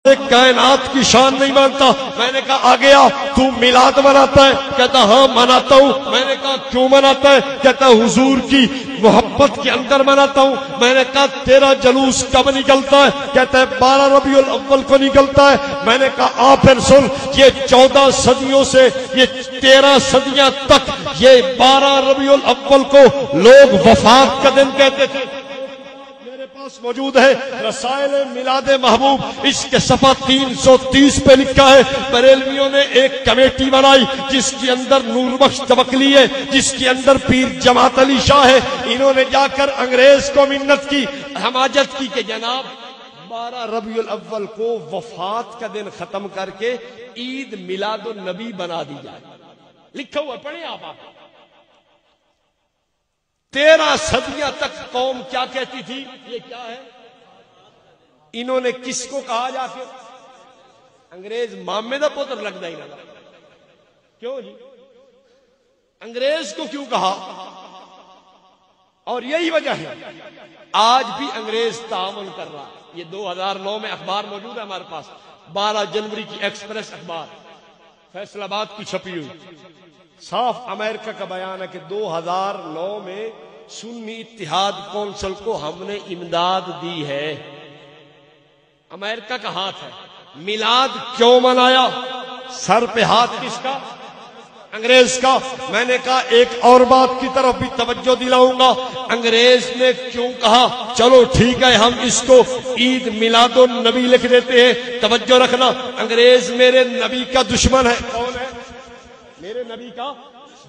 کائنات کی شان نہیں مانتا. میں نے کہا آ گیا تو میلاد مناتا ہے؟ کہتا ہاں مناتا ہوں. میں نے کہا کیوں مناتا ہے؟ کہتا حضور کی محبت کے اندر مناتا ہوں. میں نے کہا تیرا جلوس کب نکلتا ہے؟ کہتا ہے 12 ربیع الاول کو نکلتا ہے. میں نے کہا آ پھر سن، یہ 14 صدیوں سے یہ 13 صدیاں تک یہ 12 ربیع الاول کو لوگ وفات کا دن کہتے تھے. موجود ہے رسائل میلاد محبوب، اس کے صفحہ 330 پہ لکھا ہے بریلویوں نے ایک کمیٹی بنائی جس کے اندر نور بخش توکلی ہے، جس کے اندر پیر جماعت علی شاہ ہے. انہوں نے جا کر انگریز کو منت کی، حماجت کی کہ جناب 12 ربیع الاول کو وفات کا دن ختم کر کے عید میلاد النبی بنا دی جائے. لکھا ہوا پڑھیں آپ. 13 صدیاں تک قوم کیا کہتی تھی؟ یہ کیا ہے؟ انہوں نے کس کو کہا جا کے؟ انگریز مامے دا پتر لگتا ہی لگا. کیوں جی انگریز کو کیوں کہا؟ اور یہی وجہ ہے آج بھی انگریز تعاون کر رہا ہے. یہ 2009 میں اخبار موجود ہے ہمارے پاس، 12 جنوری کی ایکسپریس اخبار فیصل آباد کی چھپی ہوئی. صاف امریکہ کا بیان ہے کہ 2009 میں سنی اتحاد کونسل کو ہم نے امداد دی ہے. امریکہ کا ہاتھ ہے. میلاد کیوں منایا؟ سر پہ ہاتھ کس کا؟ انگریز کا. میں نے کہا ایک اور بات کی طرف بھی توجہ دلاؤں گا. انگریز نے کیوں کہا چلو ٹھیک ہے ہم اس کو عید میلاد النبی لکھ دیتے ہیں؟ توجہ رکھنا، انگریز میرے نبی کا دشمن ہے. کون ہے؟ میرے نبی کا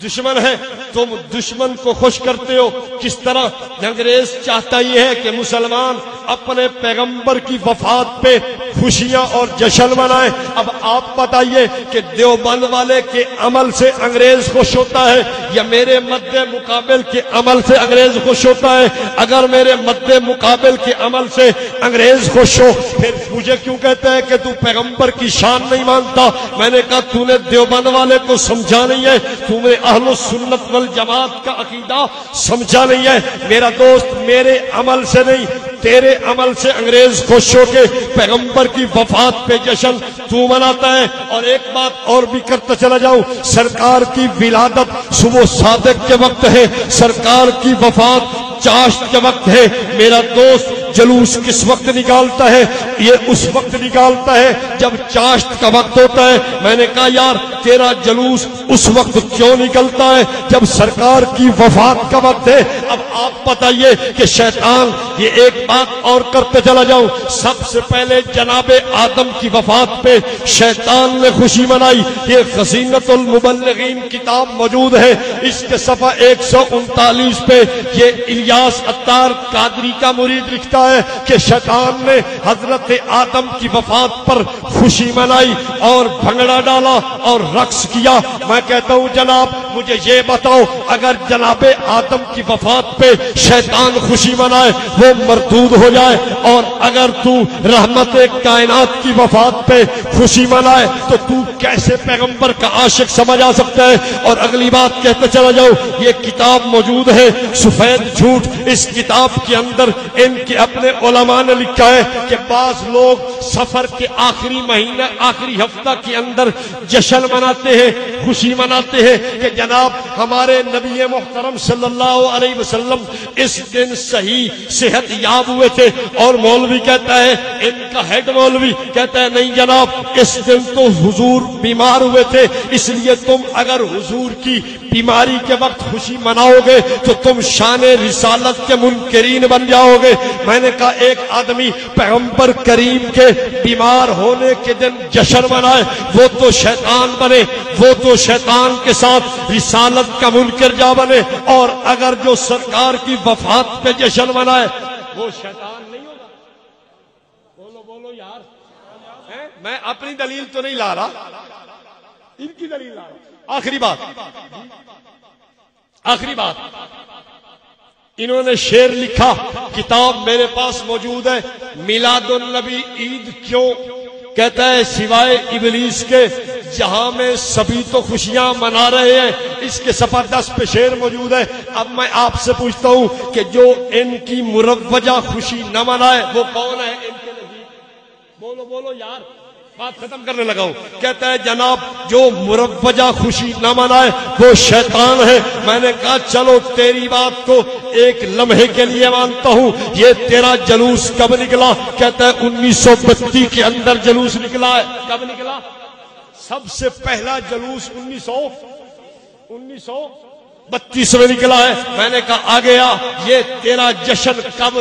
دشمن ہے. تم دشمن کو خوش کرتے ہو کس طرح؟ انگریز چاہتا یہ ہے کہ مسلمان اپنے پیغمبر کی وفات پہ خوشیاں اور جشن منائیں. اب آپ بتائیے کہ دیوبند والے کے عمل سے انگریز خوش ہوتا ہے یا میرے مد مقابل کے عمل سے انگریز خوش ہوتا ہے؟ اگر میرے مد مقابل کے عمل سے انگریز خوش ہو پھر مجھے کیوں کہتا ہے کہ تو پیغمبر کی شان نہیں مانتا؟ میں نے کہا تو نے دیوبند والے کو سمجھا نہیں ہے، تو نے اہل السنت والجماعت کا عقیدہ سمجھا نہیں ہے. میرا دوست میرے عمل سے نہیں تیرے عمل سے انگریز خوش ہو کے پیغمبر کی وفات پہ جشن تو مناتا ہے. اور ایک بات اور بھی کرتا چلا جاؤں، سرکار کی ولادت صبح صادق کے وقت ہے، سرکار کی وفات چاشت کے وقت ہے. میرا دوست جلوس کس وقت نکالتا ہے؟ یہ اس وقت نکالتا ہے جب چاشت کا وقت ہوتا ہے. میں نے کہا یار تیرا جلوس اس وقت کیوں نکلتا ہے جب سرکار کی وفات کا وقت ہے؟ اب آپ بتائیے کہ شیطان، یہ ایک بات اور کرتے چلا جاؤں، سب سے پہلے جناب آدم کی وفات پہ شیطان نے خوشی منائی. یہ خزینۃ المبلغین کتاب موجود ہے، اس کے صفحہ 139 پہ یہ الیاس عطار قادری کا مرید لکھتا ہے کہ شیطان نے حضرت آدم کی وفات پر خوشی منائی اور بھنگڑا ڈالا اور رقص کیا. میں کہتا ہوں جناب مجھے یہ بتاؤ، اگر جناب آدم کی وفات پہ شیطان خوشی منائے وہ مردود ہو جائے، اور اگر تو رحمت کائنات کی وفات پہ خوشی منائے تو کیسے پیغمبر کا عاشق سمجھ آ سکتا ہے؟ اور اگلی بات کہتے چلا جاؤ، یہ کتاب موجود ہے سفید جھوٹ. اس کتاب کے اندر ان کے اپنے علماء نے لکھا ہے کہ بعض لوگ سفر کے آخری مہینہ آخری ہفتہ کے اندر جشن مناتے ہیں، خوشی مناتے ہیں کہ جناب ہمارے نبی محترم صلی اللہ علیہ وسلم اس دن صحیح صحت یاب ہوئے تھے. اور مولوی کہتا ہے، ان کا ہیڈ مولوی کہتا ہے نہیں جناب اس دن تو حضور بیمار ہوئے تھے، اس لیے تم اگر حضور کی بیماری کے وقت خوشی مناؤ گے تو تم شان رسالت کے منکرین بن جاؤ گے. میں نے کہا ایک آدمی پیغمبر کریم کے بیمار ہونے کے دن جشن منائے وہ تو شیطان بنے، وہ تو شیطان کے ساتھ رسالت کا منکر جا بنے. اور اگر جو سرکار کی وفات پہ جشن منائے وہ شیطان نہیں ہوگا. بولو بولو یار، میں اپنی دلیل تو نہیں لا رہا، ان کی دلیل لا رہا. آخری بات انہوں نے شعر لکھا، کتاب میرے پاس موجود ہے، میلاد النبی عید کیوں؟ کہتا ہے سوائے ابلیس کے جہاں میں سبھی تو خوشیاں منا رہے ہیں. اس کے صفحہ 10 پہ شعر موجود ہے. اب میں آپ سے پوچھتا ہوں کہ جو ان کی مروجہ خوشی نہ منائے وہ کون ہے ان کے نزدیک؟ بولو بولو یار، بات ختم کرنے لگا ہوں. کہتا ہے جناب جو مروجہ خوشی نہ منائے وہ شیطان ہے. میں نے کہا چلو تیری بات کو ایک لمحے کے لیے مانتا ہوں. یہ تیرا جلوس کب نکلا؟ کہتا ہے 1932 کے اندر جلوس نکلا ہے. کب نکلا؟ سب سے پہلا جلوس 1932 میں نکلا ہے. میں نے کہا آ گیا یہ تیرا جشن کب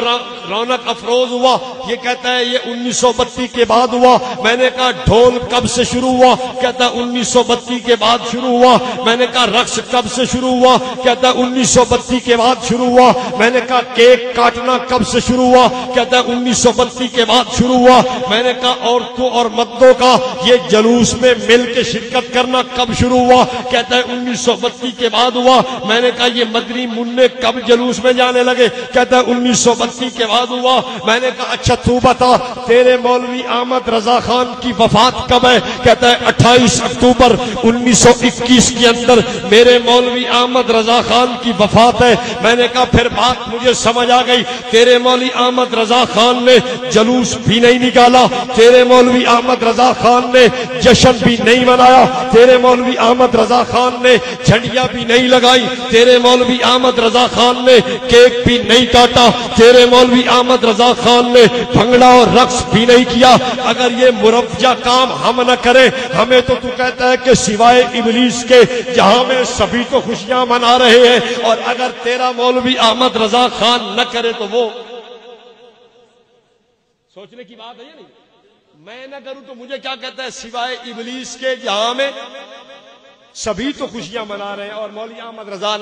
رونق افروز ہوا؟ یہ کہتا ہے یہ 1932 کے بعد ہوا. میں نے کہا ڈھول کب سے شروع ہوا؟ کہتا ہے 1932 کے بعد شروع ہوا. میں نے کہا رقص کب سے شروع ہوا؟ کہتا ہے 1932 کے بعد شروع ہوا. میں نے کہا کیک کاٹنا کب سے شروع ہوا؟ کہتا ہے 1932 کے بعد شروع ہوا. میں نے کہا عورتوں اور مردوں کا یہ جلوس میں مل کے شرکت کرنا کب شروع ہوا؟ کہتا ہے 1932 کے بعد ہوا. میں نے کہا یہ مدنی منع کب جلوس میں جانے لگے؟ کہتا ہے 1932 کے بعد ہوا. میں نے کہا اچھا تو بتا تیرے مولوی احمد رضا خان کی وفات کب ہے؟ کہتا ہے 28 اکتوبر 1921 کے اندر میرے مولوی احمد رضا خان کی وفات ہے. میں نے کہا پھر بات مجھے سمجھ آ گئی. تیرے مولوی احمد رضا خان نے جلوس بھی نہیں نکالا, تیرے مولوی احمد رضا خان نے جشن بھی نہیں منایا, تیرے مولوی احمد رضا خان نے جھنڈیاں بھی نہیں لگائی, تیرے مولوی احمد رضا خان نے کیک بھی نہیں کاٹا, تیرے مولوی احمد رضا خان نے بھنگڑا اور رقص بھی نہیں کیا. اگر یہ مروجہ کام ہم نہ کریں, ہمیں تو کہتا ہے کہ سوائے ابلیس کے جہاں میں سبھی تو خوشیاں منا رہے ہیں, اور اگر تیرا مولوی احمد رضا خان نہ کرے تو وہ سوچنے کی بات ہے یا نہیں؟ میں نہ کروں تو مجھے کیا کہتا ہے سوائے ابلیس کے جہاں میں سبھی تو خوشیاں منا رہے ہیں اور مولوی احمد رضا